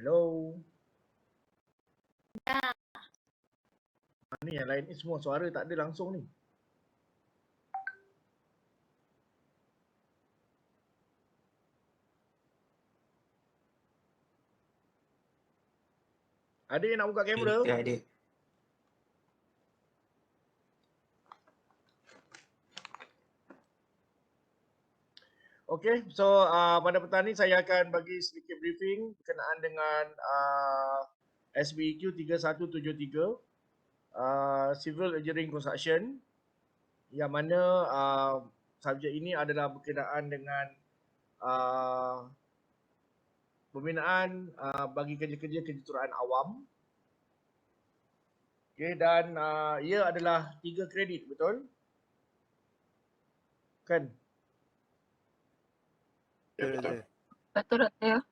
Hello. Ya. Ni yang lain ni semua suara tak ada langsung ni. Ada yang nak buka kamera? Ya, ada. Okey, so pada petang ni saya akan bagi sedikit briefing berkenaan dengan SBEQ 3173 Civil Engineering Construction, yang mana subjek ini adalah berkenaan dengan pembinaan bagi kerja-kerja kejuruteraan awam. Okey, dan ia adalah 3 kredit, betul? Kan? Betul. Betul ya.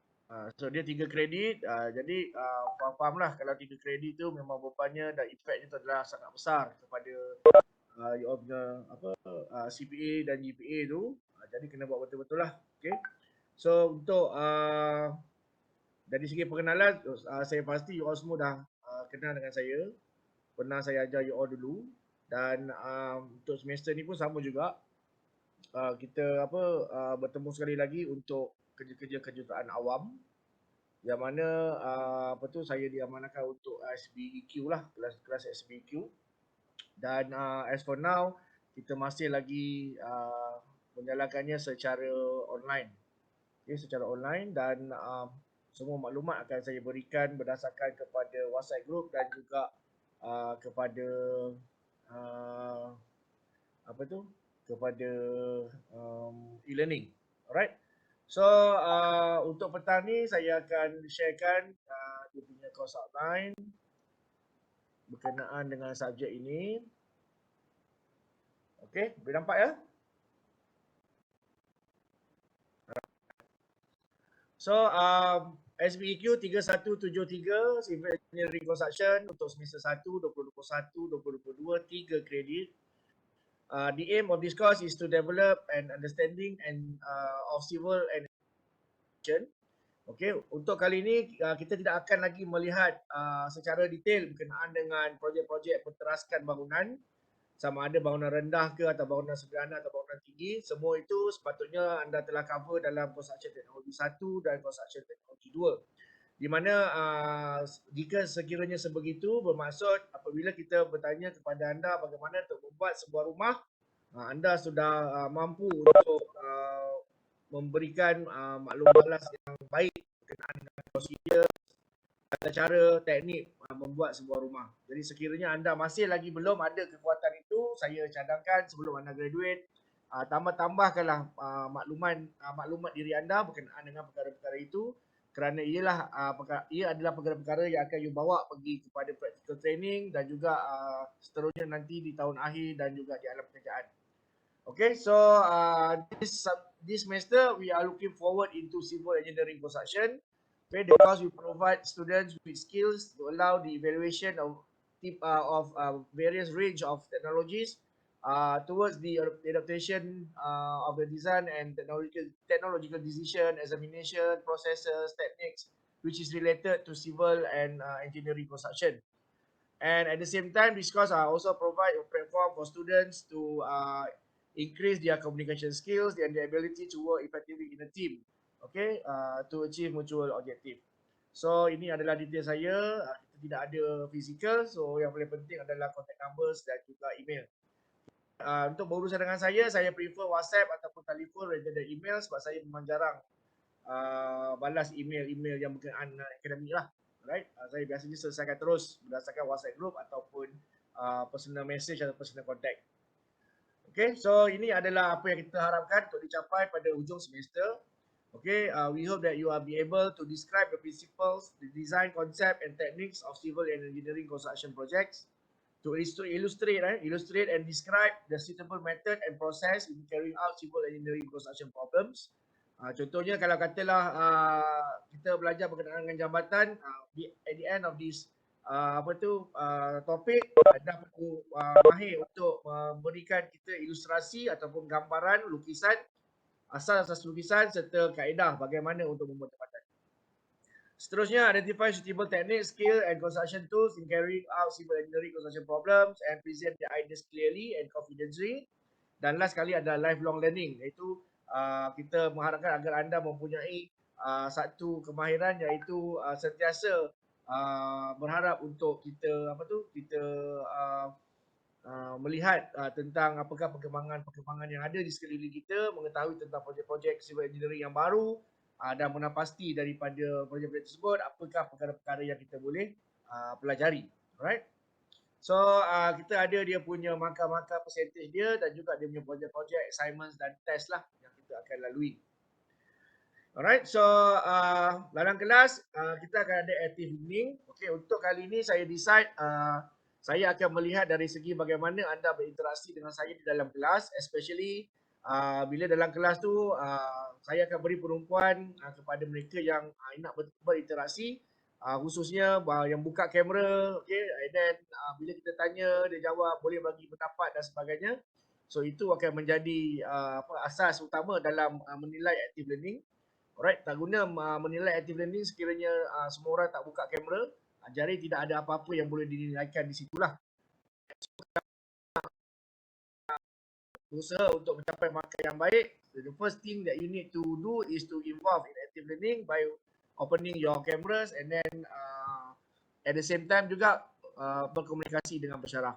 So dia 3 kredit, jadi faham-fahamlah kalau 3 kredit tu memang bebannya dan efeknya tu adalah sangat besar kepada you all punya CPA dan GPA tu. Jadi kena buat betul-betul lah. Okay. So untuk dari segi pengenalan, saya pasti you all semua dah kenal dengan saya. Pernah saya ajar you all dulu, dan untuk semester ni pun sama juga. Kita bertemu sekali lagi untuk kerja-kerja kejuruteraan awam, yang mana saya diamanahkan untuk SBEQ lah, kelas SBEQ. Dan as for now, kita masih lagi menjalankannya secara online. Okay, secara online, dan semua maklumat akan saya berikan berdasarkan kepada WhatsApp group dan juga kepada kepada e-learning. Alright. So untuk petang ni saya akan sharekan dia punya course outline berkenaan dengan subjek ini. Okey, boleh nampak ya? So SBEQ 3173 Civil Engineering Construction untuk semester 1 2021 2022, 3 kredit. The aim of this course is to develop an understanding of civil and Okey, untuk kali ini kita tidak akan lagi melihat secara detail berkenaan dengan projek-projek penteraskan bangunan, sama ada bangunan rendah ke atau bangunan sederhana atau bangunan tinggi. Semua itu sepatutnya anda telah cover dalam Construction Teknologi 1 dan Construction Teknologi 2. Di mana jika sekiranya sebegitu, bermaksud apabila kita bertanya kepada anda bagaimana untuk membuat sebuah rumah, anda sudah mampu untuk memberikan maklum balas yang baik berkenaan dengan prosedur, tata cara, teknik membuat sebuah rumah. Jadi sekiranya anda masih lagi belum ada kekuatan itu, saya cadangkan sebelum anda graduate, tambah-tambahkanlah maklumat diri anda berkenaan dengan perkara-perkara itu, kerana ia adalah perkara-perkara yang akan you bawa pergi kepada practical training dan juga seterusnya nanti di tahun akhir dan juga di alam pekerjaan. Okay, so this semester we are looking forward into civil engineering construction, where the course will provide students with skills to allow the evaluation of various range of technologies towards the adaptation of the design and technological decision, examination, processes, techniques, which is related to civil and engineering construction. And at the same time, this course also provide a platform for students to increase their communication skills and their ability to work effectively in a team, okay, to achieve mutual objective. So ini adalah detail saya. Kita tidak ada physical, so yang paling penting adalah contact numbers dan juga email. Untuk berurusan dengan saya prefer WhatsApp ataupun telefon rather than email, sebab saya memang jarang balas email yang berkenaan akademik lah. Right? Saya biasanya selesaikan terus berdasarkan WhatsApp group ataupun personal message atau personal contact. Okay, so ini adalah apa yang kita harapkan untuk dicapai pada hujung semester. Okay, we hope that you will be able to describe the principles, the design concept and techniques of civil and engineering construction projects, to illustrate and describe the suitable method and process in carrying out civil engineering construction problems. Contohnya kalau katalah kita belajar berkenaan dengan jambatan, at the end of this topik, dah perlu mahir untuk memberikan kita ilustrasi ataupun gambaran lukisan, asas lukisan serta kaedah bagaimana untuk membuat jambatan. Seterusnya, identify suitable techniques, skill and construction tools in carrying out civil engineering construction problems and present the ideas clearly and confidently. Dan last sekali adalah lifelong learning, iaitu kita mengharapkan agar anda mempunyai satu kemahiran iaitu sentiasa berharap untuk kita melihat tentang apakah perkembangan yang ada di sekeliling kita, mengetahui tentang projek-projek civil engineering yang baru dan menapasti daripada projek-projek tersebut apakah perkara-perkara yang kita boleh pelajari. Alright. So kita ada dia punya markah-markah percentage dia dan juga dia punya projek-projek, assignments dan test lah yang kita akan lalui. Alright, so dalam kelas kita akan ada active learning. Okay, untuk kali ini saya decide saya akan melihat dari segi bagaimana anda berinteraksi dengan saya di dalam kelas, especially bila dalam kelas tu saya akan beri penumpuan kepada mereka yang nak berinteraksi, khususnya yang buka kamera, okay, and then bila kita tanya dia jawab, boleh bagi pendapat dan sebagainya. So itu akan menjadi asas utama dalam menilai active learning. Alright, tak guna menilai active learning sekiranya semua orang tak buka kamera, jadi tidak ada apa-apa yang boleh dinilaikan di situlah. Usaha untuk mencapai markah yang baik, the first thing that you need to do is to involve in active learning by opening your cameras and then at the same time juga berkomunikasi dengan pesyarah.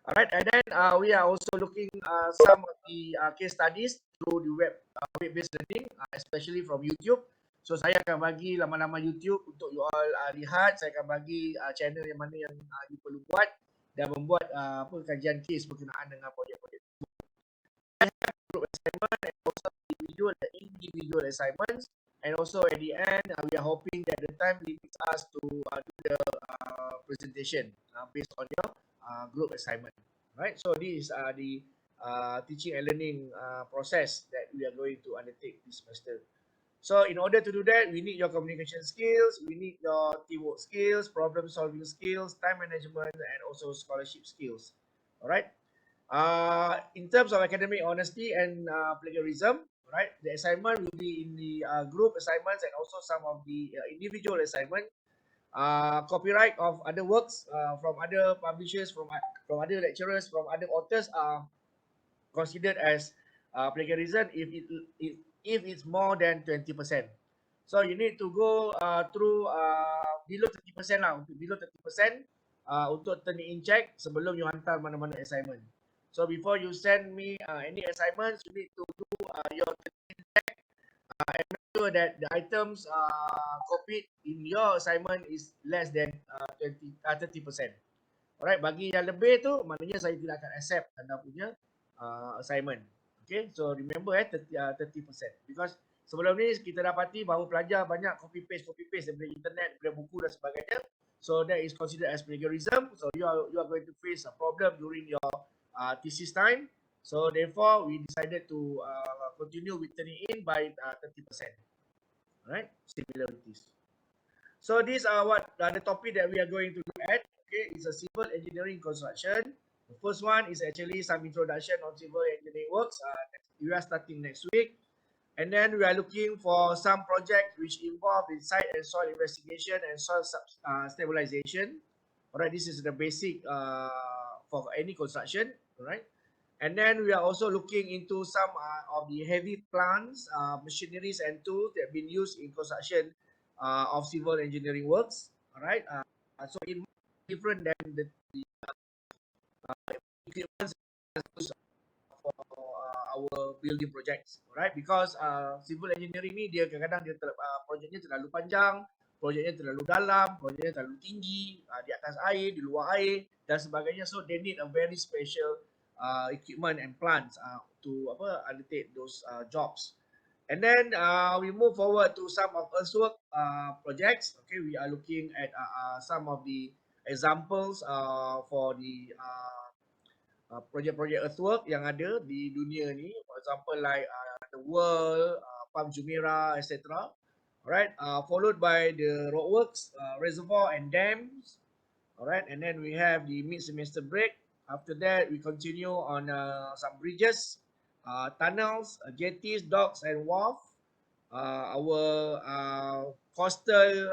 Alright, and then we are also looking some of the case studies through the web-based learning, especially from YouTube. So saya akan bagi lama-lama YouTube untuk you all lihat. Saya akan bagi channel yang mana yang you perlu buat dan membuat kajian case berkenaan dengan projek-projek. Group assignment and also individual assignments. And also at the end, we are hoping that the time limits us to do the presentation based on your group assignment. Right? So this is the teaching and learning process that we are going to undertake this semester. So in order to do that, we need your communication skills, we need your teamwork skills, problem solving skills, time management, and also scholarship skills. Alright. In terms of academic honesty and plagiarism, right, the assignment will be in the group assignments and also some of the individual assignment. Copyright of other works from other publishers, from other lecturers, from other authors are considered as plagiarism if it's more than 20%. So you need to go through below 30% lah, untuk below 30% untuk turn in check sebelum you hantar mana-mana assignment. So before you send me any assignments, you need to do your turn in check and make sure that the items copied in your assignment is less than 30%. Alright, bagi yang lebih tu maknanya saya tidak akan accept anda punya assignment. Okay, so remember 30%. Because sebelum ni kita dapati bahawa pelajar banyak copy paste daripada internet, daripada buku dan sebagainya. So that is considered as plagiarism. So you are going to face a problem during your thesis time. So therefore we decided to continue with turning in by 30%. Alright, similarities. So these are what the topic that we are going to look at. Okay, it's a civil engineering construction. The first one is actually some introduction on civil engineering works. We are starting next week. And then we are looking for some projects which involve in site and soil investigation and soil stabilization. Alright, this is the basic for any construction. Alright. And then we are also looking into some of the heavy plants, machineries and tools that have been used in construction of civil engineering works. Alright. So it different than the equipment for our building projects, right? Because civil engineering ni dia kadang-kadang dia projeknya terlalu panjang, projeknya terlalu dalam, projeknya terlalu tinggi, di atas air, di luar air dan sebagainya. So they need a very special equipment and plants to undertake those jobs. And then we move forward to some of earthwork projects. Okay, we are looking at some of the examples for the projek-projek earthwork yang ada di dunia ni. For example like the World, Pam Jumeirah, etc. Alright, followed by the roadworks, reservoir and dams. Alright, and then we have the mid-semester break. After that, we continue on some bridges, tunnels, jetties, docks and wharf. our coastal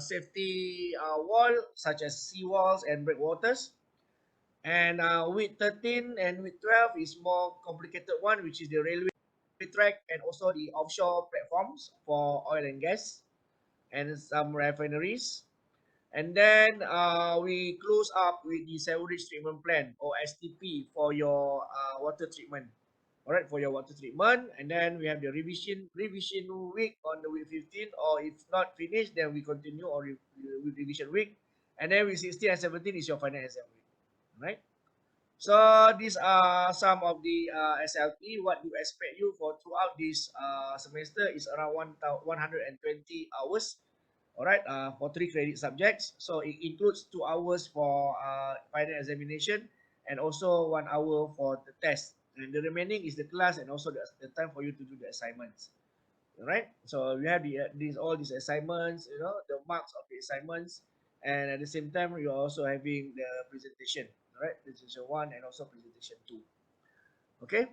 safety wall, such as seawalls and breakwaters. And with 13 and with 12 is more complicated one, which is the railway track and also the offshore platforms for oil and gas and some refineries. And then we close up with the sewage treatment plan, or STP, for your water treatment. All right, for your water treatment. And then we have the revision week on the week 15, or if not finished, then we continue or with revision week. And then week 16 and 17 is your final exam week. All right. So these are some of the SLP. What you expect you for throughout this semester is around 120 hours. All right, for 3 credit subjects. So it includes 2 hours for final examination and also 1 hour for the test. And the remaining is the class and also the time for you to do the assignments. All right. So we have all these assignments, the marks of the assignments, and at the same time you're also having the presentation. All right, presentation 1 and also presentation 2. Okay.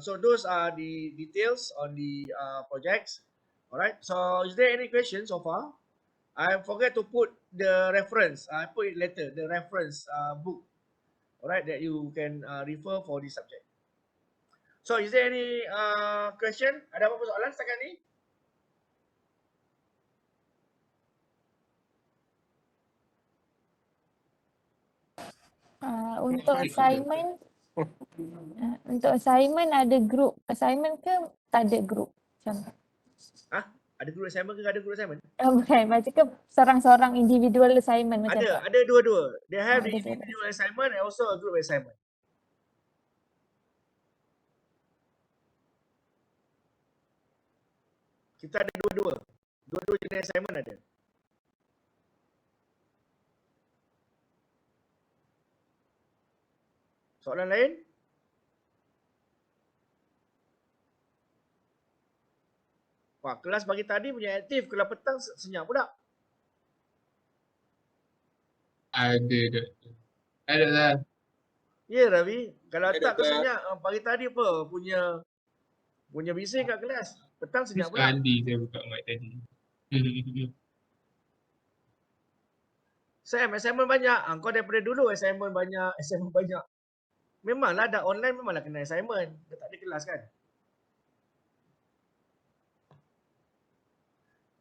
So those are the details on the projects. All right. So is there any questions so far? I forget to put the reference. I put it later. The reference book. All right, that you can refer for this subject. So is there any question? Ada apa-apa soalan setakat ni? Untuk assignment ada group assignment ke tak ada group macam Ada group assignment ke ada group assignment? bukan macam ke seorang-seorang individual assignment macam tu? Ada dua-dua. They have the individual assignment and also a group assignment. Kita ada dua-dua. Dua-dua jenis assignment ada. Soalan lain? Wah, kelas pagi tadi punya aktif, kelas petang senyap pula. Ada. Ada lah. Ya, Ravi. Kalau tak kesenyap, pagi tadi apa punya bising kat kelas. Petang senyap pula. Sekali saya buka mic tadi. Sam, assignment banyak. Kau daripada dulu assignment banyak. Memanglah dah online, memanglah kena assignment. Dah tak ada kelas kan?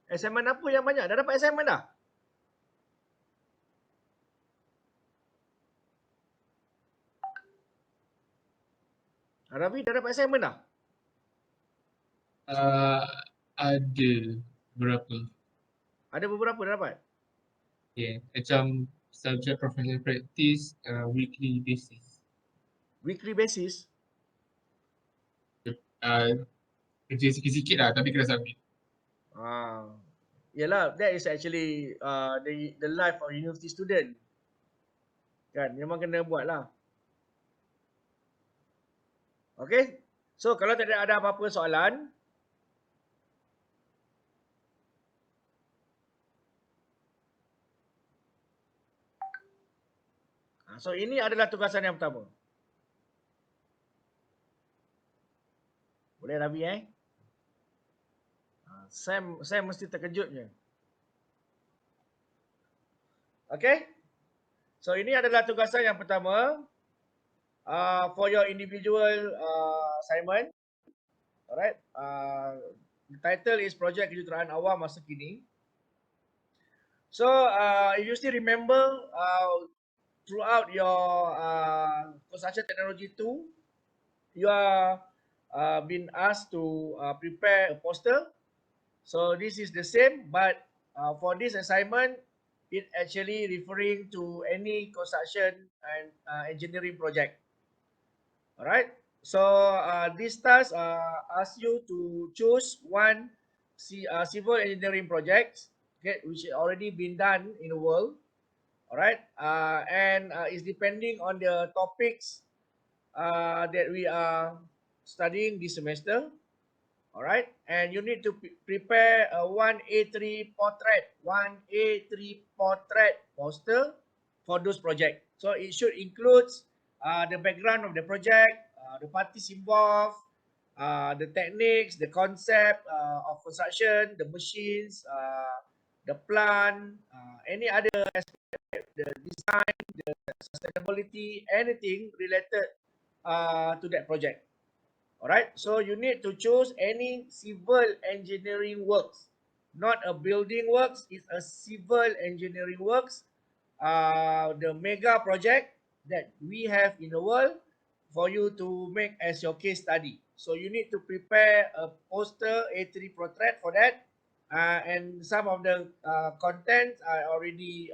Assignment apa yang banyak? Dah dapat assignment dah? Ravi, dah dapat assignment dah? Ada berapa? Ada beberapa dah dapat? Yeah, macam subject professional practice weekly basis. Weekly basis? Kerja sikit-sikit lah tapi kena submit. Yelah, that is actually the life of university student. Kan, memang kena buat lah. Okay, so kalau tak ada apa-apa soalan, so ini adalah tugasan yang pertama. Boleh Ravi Sam mesti terkejutnya. Okay, so ini adalah tugasan yang pertama. For your individual assignment. Alright. The title is Project Kejuruteraan Awam Masa Kini. So if you still remember throughout your construction technology 2, you are been asked to prepare a poster. So this is the same, but for this assignment, it actually referring to any construction and engineering project. Alright, so this task asks you to choose one civil engineering project, okay, which has already been done in the world. Alright, and it's depending on the topics that we are studying this semester. Alright, and you need to prepare a 1A3 portrait poster for those projects. So it should include the background of the project, the parties involved, the techniques, the concept of construction, the machines, the plant, any other aspect, the design, the sustainability, anything related to that project. Alright, so you need to choose any civil engineering works, not a building works, it's a civil engineering works, the mega project that we have in the world for you to make as your case study. So you need to prepare a poster, A3 portrait for that, and some of the contents are already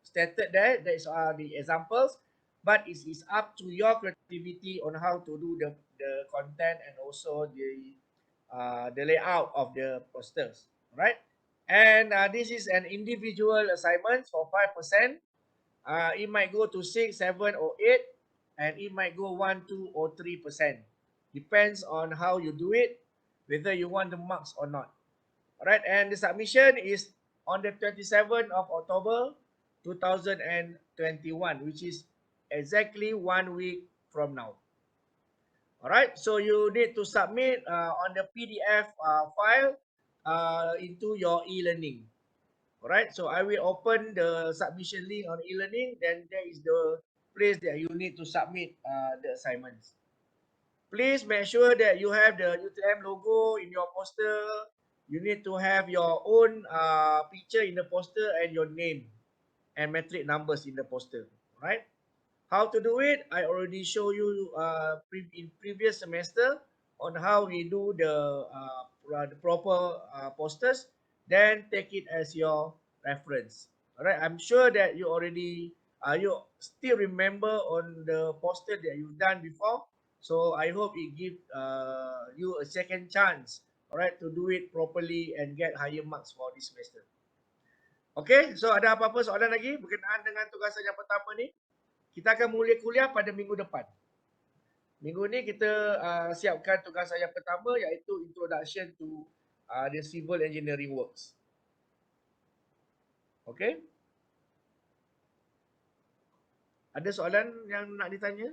stated there. These are the examples, but it is up to your creativity on how to do the content and also the layout of the posters, right? And this is an individual assignment for 5%. It might go to 6, 7, or 8, and it might go 1, 2, or 3%. Depends on how you do it, whether you want the marks or not. All right, and the submission is on the 27th of October 2021, which is exactly 1 week from now. All right, so you need to submit on the PDF file into your e-learning. All right, so I will open the submission link on e-learning. Then there is the place that you need to submit the assignments. Please make sure that you have the UTM logo in your poster. You need to have your own picture in the poster and your name and metric numbers in the poster. Right? How to do it? I already show you in previous semester on how we do the proper posters. Then take it as your reference. All right. I'm sure that you already you still remember on the poster that you've done before. So I hope it gives you a second chance, all right, to do it properly and get higher marks for this semester. Okay, so ada apa-apa soalan lagi berkenaan dengan tugasan yang pertama ni? Kita akan mula kuliah pada minggu depan. Minggu ni kita siapkan tugasan yang pertama iaitu Introduction to the Civil Engineering Works. Okay? Ada soalan yang nak ditanya?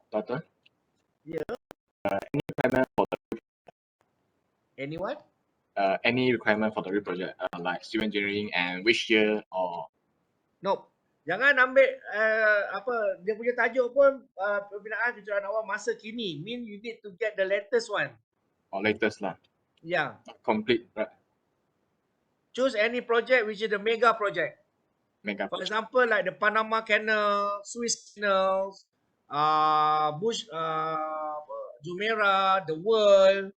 Doctor? Ya. Any requirement for the Any what? any requirement for the RE project, like civil engineering and which year or Nope. Jangan ambil apa dia punya tajuk pun pembinaan kejuaraan awam masa kini. Mean you need to get the latest one. latest lah? Yeah. Complete, right? Choose any project which is the mega project. Mega For project. example, like the Panama Canal, Suez Canals, Bush, Jumeirah, the World.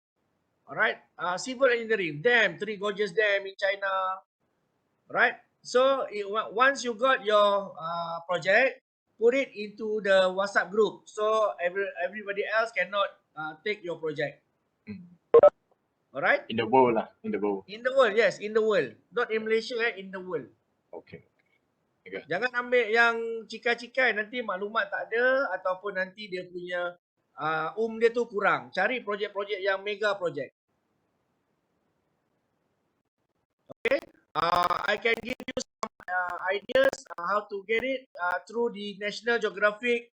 Alright, civil engineering, dam, Three Gorges Dam in China. Right. So once you got your project, put it into the WhatsApp group. So everybody else cannot take your project. Alright. In the world lah, in the world. In the world, yes, in the world. Not in Malaysia, in the world. Okay. Okay. Jangan ambil yang cikai-cikai, nanti maklumat tak ada ataupun nanti dia punya dia tu kurang. Cari projek-projek yang mega projek. Okay. I can give you some ideas how to get it through the National Geographic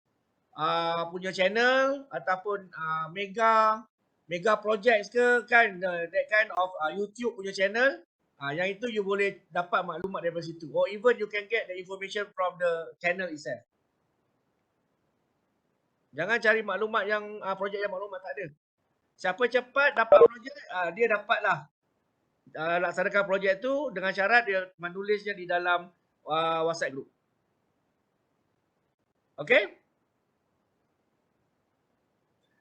punya channel ataupun mega projects ke kan, that kind of YouTube punya channel. Yang itu you boleh dapat maklumat daripada situ. Or even you can get the information from the channel itself. Jangan cari maklumat yang projek yang maklumat tak ada. Siapa cepat dapat projek, dia dapatlah laksanakan projek tu dengan syarat dia menulisnya di dalam WhatsApp group. Okay?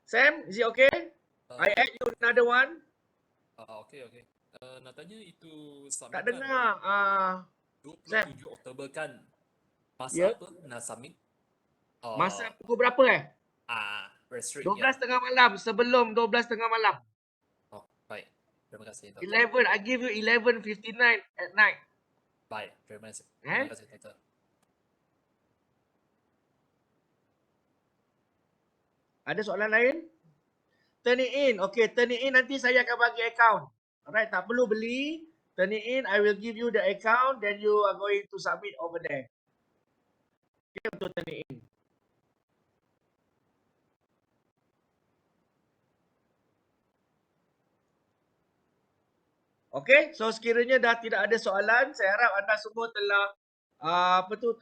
Sam, is it okay? I add you another one. Okay. Nak tanya itu submit Tak kan dengar. 27 Oktober kan? Masa Ya. apa nak submit? Masa pukul berapa Restrict 12 tengah malam, sebelum 12 tengah malam. Oh, baik. Terima kasih. 11, I give you 11:59 at night. Baik, terima kasih. Terima kasih, Doktor. Ada soalan lain? Turn it in. Okay, turn it in nanti saya akan bagi account. Alright, tak perlu beli. Turn it in, I will give you the account, then you are going to submit over there. untuk turn it in. Okay, so sekiranya dah tidak ada soalan, saya harap anda semua telah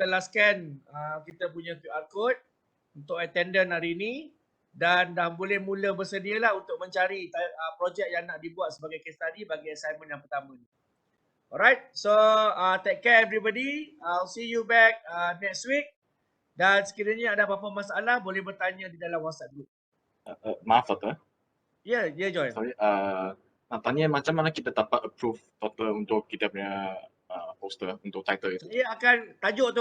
telah scan kita punya QR code untuk attendance hari ini dan dah boleh mula bersedialah untuk mencari projek yang nak dibuat sebagai case study bagi assignment yang pertama ni. Alright, so take care everybody. I'll see you back next week. Dan sekiranya ada apa-apa masalah boleh bertanya di dalam WhatsApp group. Maaf Doktor. Ya, Joy. Sorry, nak tanya macam mana kita dapat approve Doktor untuk kita punya poster untuk title itu? Saya akan tajuk tu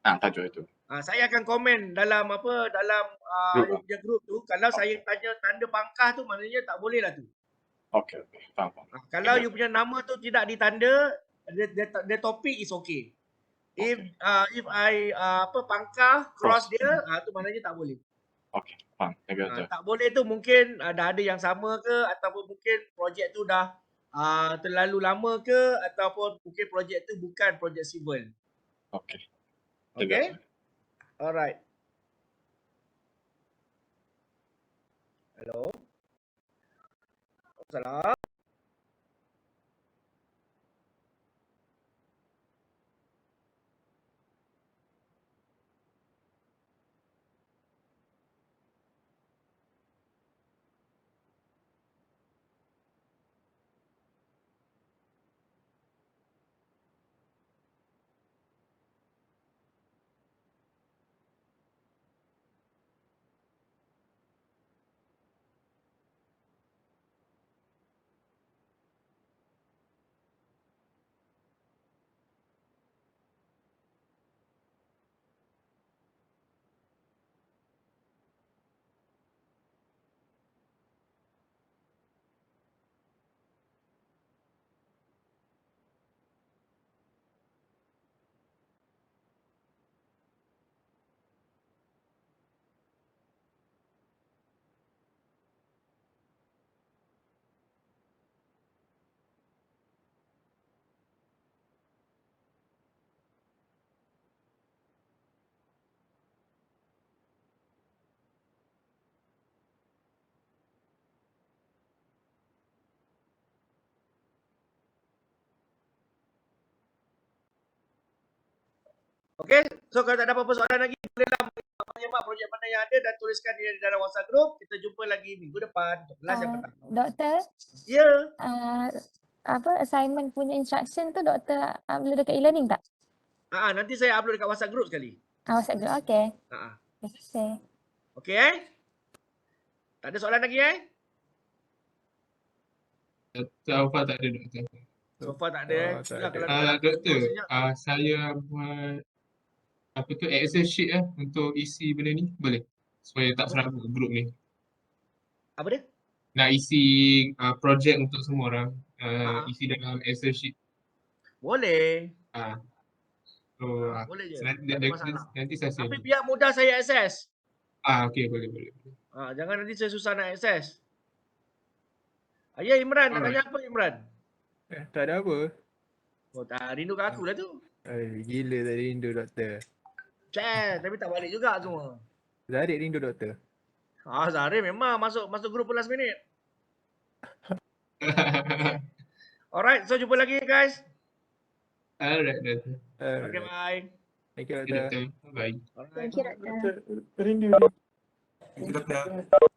Tajuk itu. Saya akan komen dalam Group, dia group tu. Kalau saya tanya tanda pangkah tu maknanya tak boleh lah tu. Okay, faham. Kalau you punya nama tu tidak ditanda, the topic is okay. If I pangkah cross dia, tu maknanya tak boleh. Okay, faham. Thank you Doktor. Tak boleh tu mungkin dah ada yang sama ke ataupun mungkin projek tu dah terlalu lama ke ataupun mungkin projek tu bukan projek civil. Okay. Okay? Alright. Hello? Salam. Okay, so kalau tak ada apa-apa soalan lagi, bolehlah menyemak projek mana yang ada dan tuliskan dia di dalam WhatsApp group. Kita jumpa lagi minggu depan untuk kelas yang pertama. Doktor, Ya. assignment punya instruction tu doktor upload dekat e-learning tak? Nanti saya upload dekat WhatsApp group sekali. WhatsApp group, okay. Terima kasih. Okay, tak ada soalan lagi So far tak ada Doktor. So far tak ada tak ada. Doktor, saya buat Excel sheet untuk isi benda ni, boleh? Supaya tak serabut group ni. Apa dia? Nak isi projek untuk semua orang, isi dalam Excel sheet. Boleh. So Boleh je. nanti saya share. Tapi biar mudah saya akses. Okay, boleh. Jangan nanti saya susah nak akses. Ya Imran, nak tanya apa Imran? Tak ada apa. Oh, tak rindu kat aku lah tu. Gila tak rindu Doktor. Tapi tak balik juga semua. Zarid rindu Doktor. Zahir memang masuk grup last minute. Alright, so jumpa lagi guys. Alright, Doktor. Okay, bye. Thank you Okay, Doktor. Doktor. Bye. Alright. Thank you, doktor. Rindu. Thank you, Doktor.